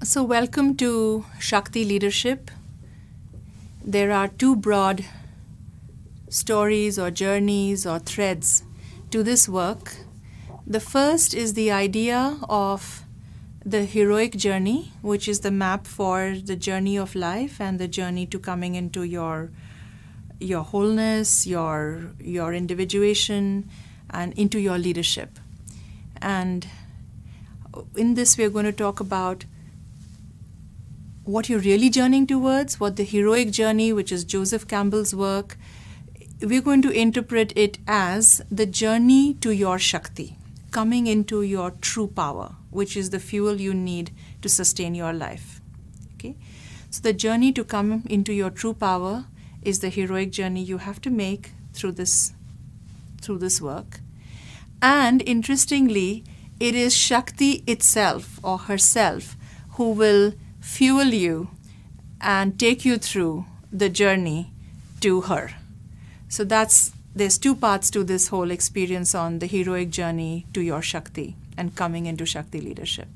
So welcome to Shakti Leadership. There are two broad stories or journeys or threads to this work. The first is the idea of the heroic journey, which is the map for the journey of life and the journey to coming into your wholeness, your individuation, and into your leadership. And in this, we're going to talk about what you're really journeying towards, what the heroic journey, which is Joseph Campbell's work, we're going to interpret it as the journey to your Shakti, coming into your true power, which is the fuel you need to sustain your life. Okay? So the journey to come into your true power is the heroic journey you have to make through this work. And interestingly, it is Shakti itself or herself who will fuel you and take you through the journey to her. So there's two parts to this whole experience on the heroic journey to your Shakti and coming into Shakti leadership.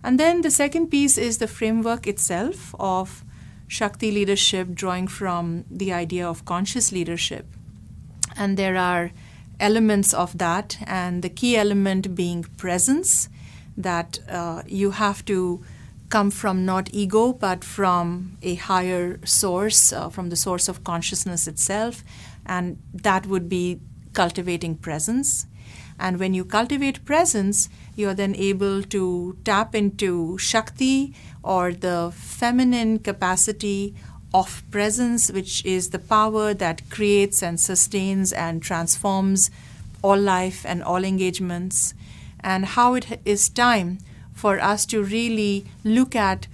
And then the second piece is the framework itself of Shakti leadership, drawing from the idea of conscious leadership. And there are elements of that, and the key element being presence, that you have to come from not ego, but from a higher source, from the source of consciousness itself, and that would be cultivating presence. And when you cultivate presence, you're then able to tap into Shakti, or the feminine capacity of presence, which is the power that creates and sustains and transforms all life and all engagements, and how it is time for us to really look at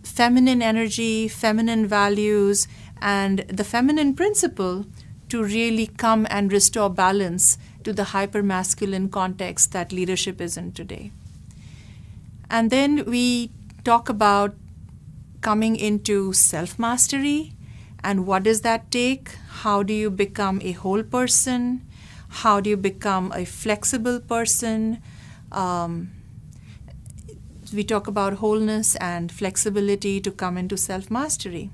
feminine energy, feminine values, and the feminine principle to really come and restore balance to the hyper-masculine context that leadership is in today. And then we talk about coming into self-mastery, and what does that take? How do you become a whole person? How do you become a flexible person? We talk about wholeness and flexibility to come into self-mastery.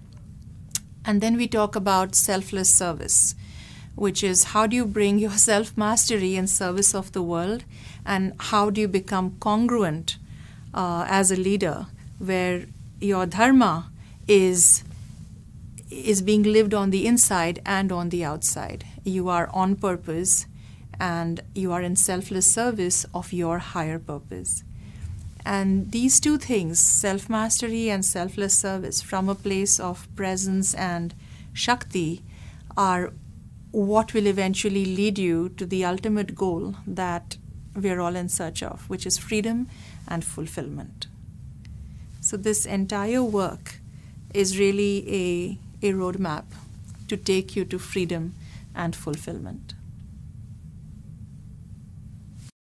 And then we talk about selfless service, which is how do you bring your self-mastery in service of the world, and how do you become congruent as a leader, where your dharma is being lived on the inside and on the outside. You are on purpose, and you are in selfless service of your higher purpose. And these two things, self-mastery and selfless service, from a place of presence and Shakti, are what will eventually lead you to the ultimate goal that we're all in search of, which is freedom and fulfillment. So this entire work is really a roadmap to take you to freedom and fulfillment.